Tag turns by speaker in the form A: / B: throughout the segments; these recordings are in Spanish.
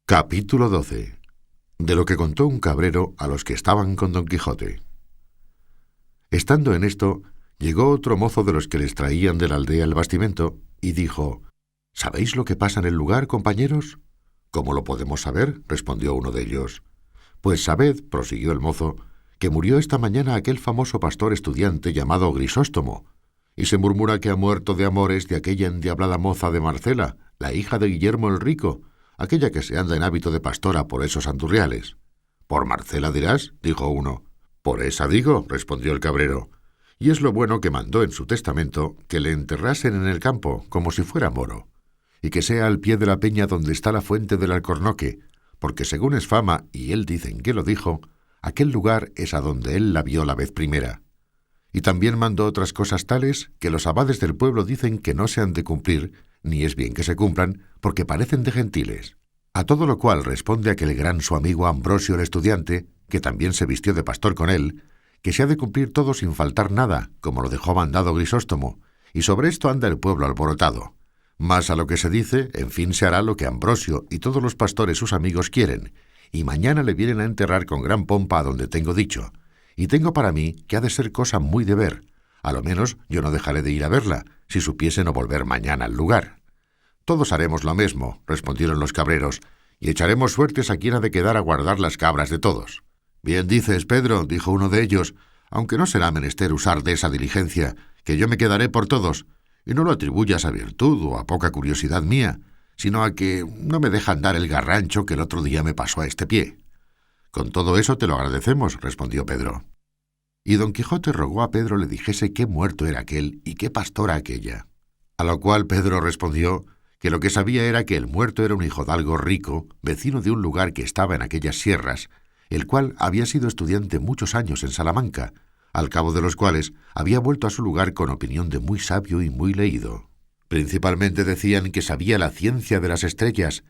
A: Capítulo 12. De lo que contó un cabrero a los que estaban con Don Quijote. Estando en esto, llegó otro mozo de los que les traían de la aldea el bastimento, y dijo: ¿Sabéis lo que pasa en el lugar, compañeros? ¿Cómo lo podemos saber?, respondió uno de ellos. Pues sabed, prosiguió el mozo, que murió esta mañana aquel famoso pastor estudiante llamado Grisóstomo, y se murmura que ha muerto de amores de aquella endiablada moza de Marcela, la hija de Guillermo el Rico, aquella que se anda en hábito de pastora por esos andurriales. —¿Por Marcela dirás? —dijo uno. —Por esa digo —respondió el cabrero—, y es lo bueno que mandó en su testamento que le enterrasen en el campo como si fuera moro, y que sea al pie de la peña donde está la fuente del Alcornoque, porque según es fama, y él dicen que lo dijo, aquel lugar es a donde él la vio la vez primera. Y también mandó otras cosas tales que los abades del pueblo dicen que no se han de cumplir, ni es bien que se cumplan, porque parecen de gentiles. A todo lo cual responde aquel gran su amigo Ambrosio el estudiante, que también se vistió de pastor con él, que se ha de cumplir todo sin faltar nada, como lo dejó mandado Grisóstomo, y sobre esto anda el pueblo alborotado. Mas a lo que se dice, en fin se hará lo que Ambrosio y todos los pastores sus amigos quieren, y mañana le vienen a enterrar con gran pompa a donde tengo dicho, y tengo para mí que ha de ser cosa muy de ver. A lo menos yo no dejaré de ir a verla, si supiese no volver mañana al lugar. —Todos haremos lo mismo —respondieron los cabreros—, y echaremos suertes a quien ha de quedar a guardar las cabras de todos. —Bien dices, Pedro —dijo uno de ellos—, aunque no será menester usar de esa diligencia, que yo me quedaré por todos, y no lo atribuyas a virtud o a poca curiosidad mía, sino a que no me dejan dar el garrancho que el otro día me pasó a este pie. —Con todo eso te lo agradecemos —respondió Pedro. Y Don Quijote rogó a Pedro le dijese qué muerto era aquel y qué pastora aquella. A lo cual Pedro respondió que lo que sabía era que el muerto era un hijodalgo rico, vecino de un lugar que estaba en aquellas sierras, el cual había sido estudiante muchos años en Salamanca, al cabo de los cuales había vuelto a su lugar con opinión de muy sabio y muy leído. Principalmente decían que sabía la ciencia de las estrellas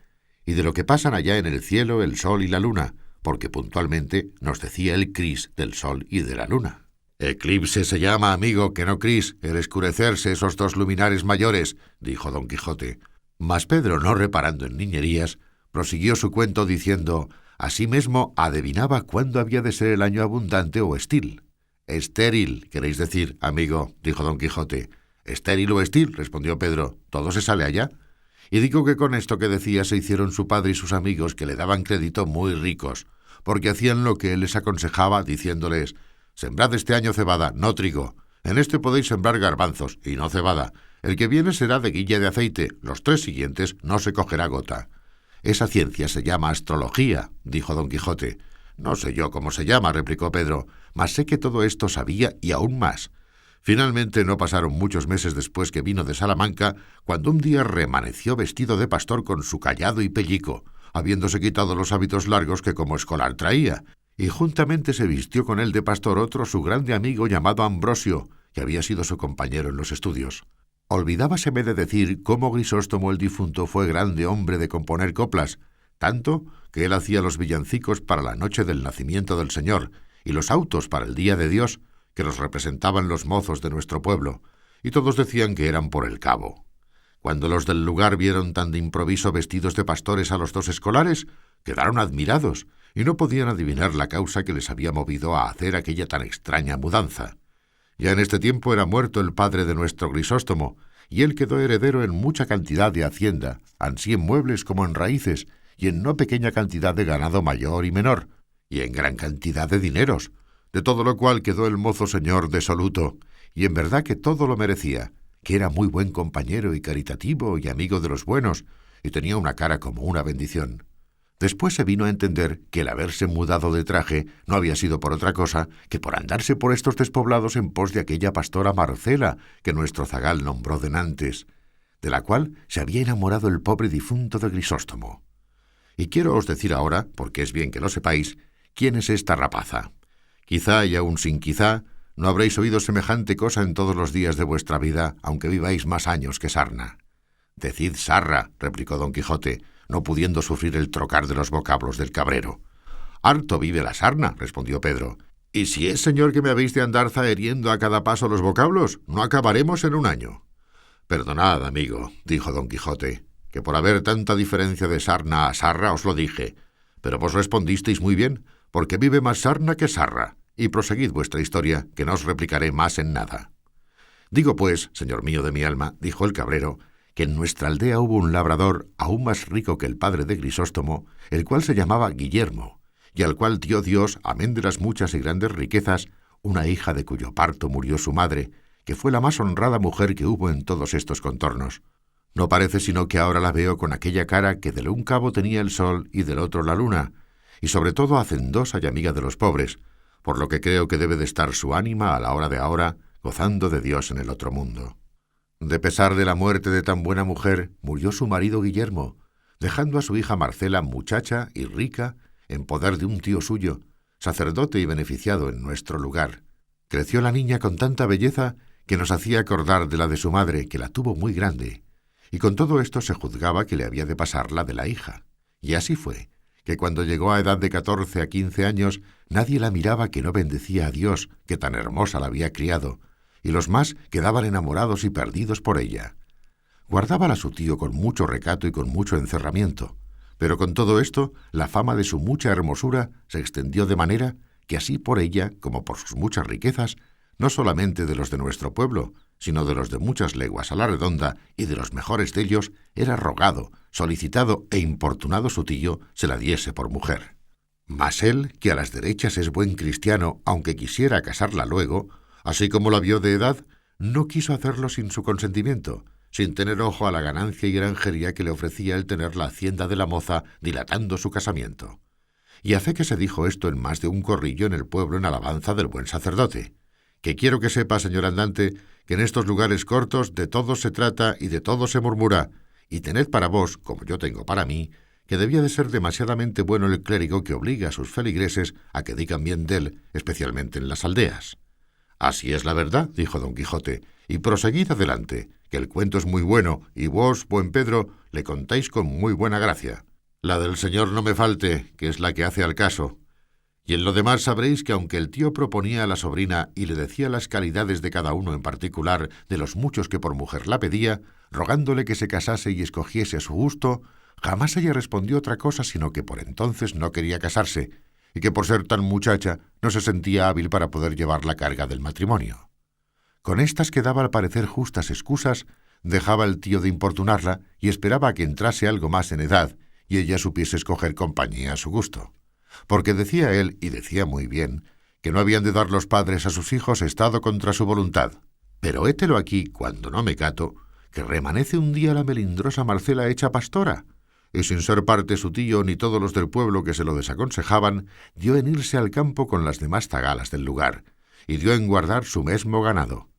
A: y de lo que pasan allá en el cielo el sol y la luna, porque puntualmente nos decía el cris del sol y de la luna. —Eclipse se llama, amigo, que no cris, el escurecerse esos dos luminares mayores —dijo Don Quijote. Mas Pedro, no reparando en niñerías, prosiguió su cuento diciendo: asimismo adivinaba cuándo había de ser el año abundante o estil. —Estéril, queréis decir, amigo —dijo Don Quijote. —Estéril o estil —respondió Pedro—, todo se sale allá. Y digo que con esto que decía se hicieron su padre y sus amigos, que le daban crédito, muy ricos, porque hacían lo que él les aconsejaba, diciéndoles: sembrad este año cebada, no trigo. En este podéis sembrar garbanzos, y no cebada. El que viene será de guilla de aceite, los 3 siguientes no se cogerá gota. Esa ciencia se llama astrología, dijo Don Quijote. No sé yo cómo se llama, replicó Pedro, mas sé que todo esto sabía y aún más. Finalmente no pasaron muchos meses después que vino de Salamanca, cuando un día remaneció vestido de pastor con su cayado y pellico, habiéndose quitado los hábitos largos que como escolar traía, y juntamente se vistió con él de pastor otro su grande amigo llamado Ambrosio, que había sido su compañero en los estudios. Olvidábaseme de decir cómo Grisóstomo el difunto fue grande hombre de componer coplas, tanto que él hacía los villancicos para la noche del nacimiento del Señor y los autos para el día de Dios, que los representaban los mozos de nuestro pueblo, y todos decían que eran por el cabo. Cuando los del lugar vieron tan de improviso vestidos de pastores a los 2 escolares, quedaron admirados y no podían adivinar la causa que les había movido a hacer aquella tan extraña mudanza. Ya en este tiempo era muerto el padre de nuestro Grisóstomo, y él quedó heredero en mucha cantidad de hacienda, ansí en muebles como en raíces, y en no pequeña cantidad de ganado mayor y menor, y en gran cantidad de dineros, de todo lo cual quedó el mozo señor desoluto, y en verdad que todo lo merecía, que era muy buen compañero y caritativo y amigo de los buenos, y tenía una cara como una bendición. Después se vino a entender que el haberse mudado de traje no había sido por otra cosa que por andarse por estos despoblados en pos de aquella pastora Marcela que nuestro zagal nombró denantes, de la cual se había enamorado el pobre difunto de Grisóstomo. Y quiero os decir ahora, porque es bien que lo sepáis, quién es esta rapaza. Quizá y aun sin quizá no habréis oído semejante cosa en todos los días de vuestra vida, aunque viváis más años que sarna. —Decid sarra —replicó Don Quijote, no pudiendo sufrir el trocar de los vocablos del cabrero. —Harto vive la sarna —respondió Pedro—, y si es señor que me habéis de andar zaheriendo a cada paso los vocablos, no acabaremos en un año. —Perdonad, amigo —dijo Don Quijote—, que por haber tanta diferencia de sarna a sarra os lo dije, pero vos respondisteis muy bien, porque vive más sarna que sarra, y proseguid vuestra historia, que no os replicaré más en nada. Digo pues, señor mío de mi alma, dijo el cabrero, que en nuestra aldea hubo un labrador aún más rico que el padre de Grisóstomo, el cual se llamaba Guillermo, y al cual dio Dios, amén de las muchas y grandes riquezas, una hija de cuyo parto murió su madre, que fue la más honrada mujer que hubo en todos estos contornos. No parece sino que ahora la veo con aquella cara que del un cabo tenía el sol y del otro la luna, y sobre todo hacendosa y amiga de los pobres, por lo que creo que debe de estar su ánima a la hora de ahora, gozando de Dios en el otro mundo. De pesar de la muerte de tan buena mujer, murió su marido Guillermo, dejando a su hija Marcela muchacha y rica, en poder de un tío suyo, sacerdote y beneficiado en nuestro lugar. Creció la niña con tanta belleza que nos hacía acordar de la de su madre, que la tuvo muy grande, y con todo esto se juzgaba que le había de pasar la de la hija. Y así fue, que cuando llegó a edad de 14 a 15 años, nadie la miraba que no bendecía a Dios, que tan hermosa la había criado, y los más quedaban enamorados y perdidos por ella. Guardábala su tío con mucho recato y con mucho encerramiento, pero con todo esto, la fama de su mucha hermosura se extendió de manera que así por ella, como por sus muchas riquezas, no solamente de los de nuestro pueblo, sino de los de muchas leguas a la redonda y de los mejores de ellos, era rogado, solicitado e importunado su tío se la diese por mujer. Mas él, que a las derechas es buen cristiano, aunque quisiera casarla luego, así como la vio de edad, no quiso hacerlo sin su consentimiento, sin tener ojo a la ganancia y granjería que le ofrecía el tener la hacienda de la moza dilatando su casamiento. Y a fe que se dijo esto en más de un corrillo en el pueblo en alabanza del buen sacerdote. Que quiero que sepa, señor andante, que en estos lugares cortos de todo se trata y de todo se murmura, y tened para vos, como yo tengo para mí, que debía de ser demasiadamente bueno el clérigo que obliga a sus feligreses a que digan bien de él, especialmente en las aldeas. Así es la verdad, dijo don Quijote, y proseguid adelante, que el cuento es muy bueno, y vos, buen Pedro, le contáis con muy buena gracia. La del señor no me falte, que es la que hace al caso. Y en lo demás sabréis que aunque el tío proponía a la sobrina y le decía las calidades de cada uno en particular de los muchos que por mujer la pedía, rogándole que se casase y escogiese a su gusto, jamás ella respondió otra cosa sino que por entonces no quería casarse, y que por ser tan muchacha no se sentía hábil para poder llevar la carga del matrimonio. Con estas que daba al parecer justas excusas, dejaba el tío de importunarla y esperaba a que entrase algo más en edad y ella supiese escoger compañía a su gusto. Porque decía él, y decía muy bien, que no habían de dar los padres a sus hijos estado contra su voluntad. Pero hételo aquí, cuando no me cato, que remanece un día la melindrosa Marcela hecha pastora, y sin ser parte su tío ni todos los del pueblo que se lo desaconsejaban, dio en irse al campo con las demás zagalas del lugar, y dio en guardar su mesmo ganado.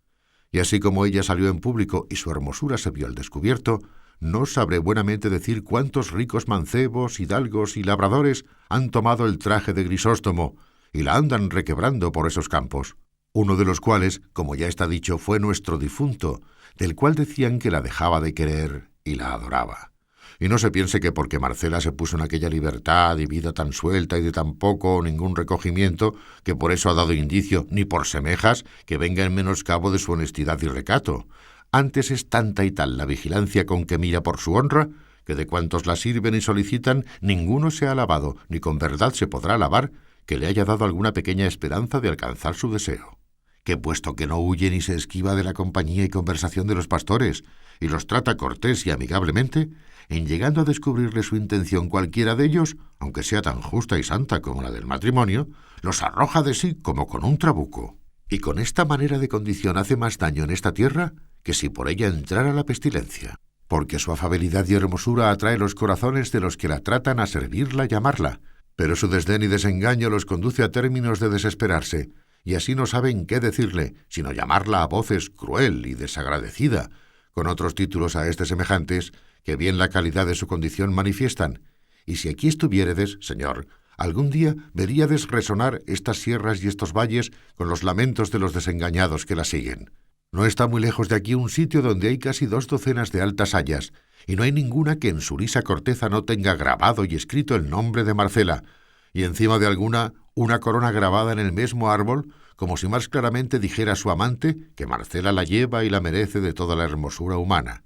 A: Y así como ella salió en público y su hermosura se vio al descubierto, no sabré buenamente decir cuántos ricos mancebos, hidalgos y labradores han tomado el traje de Grisóstomo y la andan requebrando por esos campos, uno de los cuales, como ya está dicho, fue nuestro difunto, del cual decían que la dejaba de querer y la adoraba. Y no se piense que porque Marcela se puso en aquella libertad y vida tan suelta y de tan poco o ningún recogimiento, que por eso ha dado indicio, ni por semejas, que venga en menoscabo de su honestidad y recato. Antes es tanta y tal la vigilancia con que mira por su honra, que de cuantos la sirven y solicitan, ninguno se ha alabado, ni con verdad se podrá alabar, que le haya dado alguna pequeña esperanza de alcanzar su deseo. Que puesto que no huye ni se esquiva de la compañía y conversación de los pastores, y los trata cortés y amigablemente, en llegando a descubrirle su intención cualquiera de ellos, aunque sea tan justa y santa como la del matrimonio, los arroja de sí como con un trabuco. Y con esta manera de condición hace más daño en esta tierra que si por ella entrara la pestilencia, porque su afabilidad y hermosura atrae los corazones de los que la tratan a servirla y amarla, pero su desdén y desengaño los conduce a términos de desesperarse, y así no saben qué decirle, sino llamarla a voces cruel y desagradecida, con otros títulos a este semejantes, que bien la calidad de su condición manifiestan. Y si aquí estuviéredes, señor, algún día veríades resonar estas sierras y estos valles con los lamentos de los desengañados que la siguen. No está muy lejos de aquí un sitio donde hay casi 2 docenas de altas hayas, y no hay ninguna que en su lisa corteza no tenga grabado y escrito el nombre de Marcela, y encima de alguna una corona grabada en el mismo árbol, como si más claramente dijera a su amante que Marcela la lleva y la merece de toda la hermosura humana.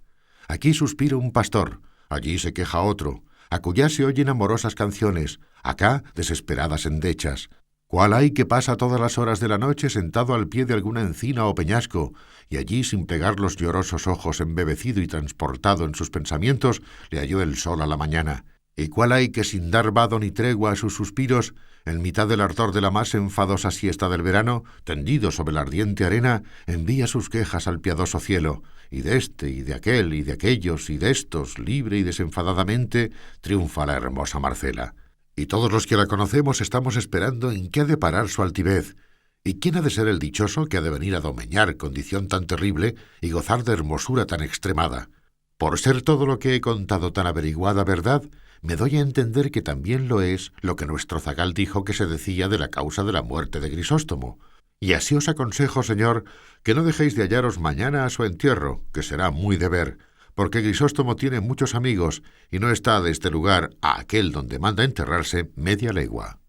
A: Aquí suspira un pastor, Allí se queja otro. Acullá se oyen amorosas canciones, acá desesperadas endechas. ¿Cuál hay que pasa todas las horas de la noche sentado al pie de alguna encina o peñasco, y allí, sin plegar los llorosos ojos, embebecido y transportado en sus pensamientos, le halló el sol a la mañana? ¿Y cuál hay que, sin dar vado ni tregua a sus suspiros, en mitad del ardor de la más enfadosa siesta del verano, tendido sobre la ardiente arena, envía sus quejas al piadoso cielo, y de este, y de aquel, y de aquellos, y de estos, libre y desenfadadamente, triunfa la hermosa Marcela? Y todos los que la conocemos estamos esperando en qué ha de parar su altivez. ¿Y quién ha de ser el dichoso que ha de venir a domeñar condición tan terrible y gozar de hermosura tan extremada? Por ser todo lo que he contado tan averiguada verdad, me doy a entender que también lo es lo que nuestro zagal dijo que se decía de la causa de la muerte de Grisóstomo. Y así os aconsejo, señor, que no dejéis de hallaros mañana a su entierro, que será muy de ver, porque Grisóstomo tiene muchos amigos y no está de este lugar a aquel donde manda enterrarse media legua.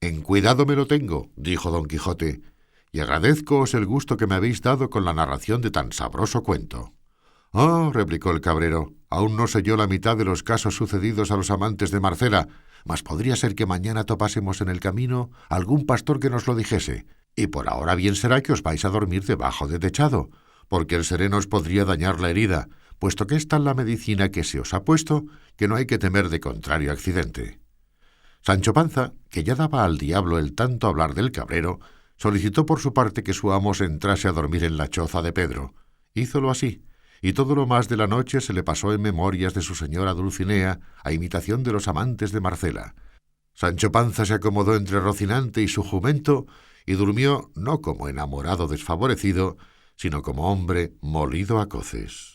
A: En cuidado me lo tengo, dijo don Quijote, y agradezcoos el gusto que me habéis dado con la narración de tan sabroso cuento. «Oh», replicó el cabrero, «aún no sé yo la mitad de los casos sucedidos a los amantes de Marcela, mas podría ser que mañana topásemos en el camino algún pastor que nos lo dijese, y por ahora bien será que os vais a dormir debajo de techado, porque el sereno os podría dañar la herida, puesto que es tal la medicina que se os ha puesto que no hay que temer de contrario accidente». Sancho Panza, que ya daba al diablo el tanto hablar del cabrero, solicitó por su parte que su amo se entrase a dormir en la choza de Pedro. Hízolo así, y todo lo más de la noche se le pasó en memorias de su señora Dulcinea, a imitación de los amantes de Marcela. Sancho Panza se acomodó entre Rocinante y su jumento, y durmió no como enamorado desfavorecido, sino como hombre molido a coces.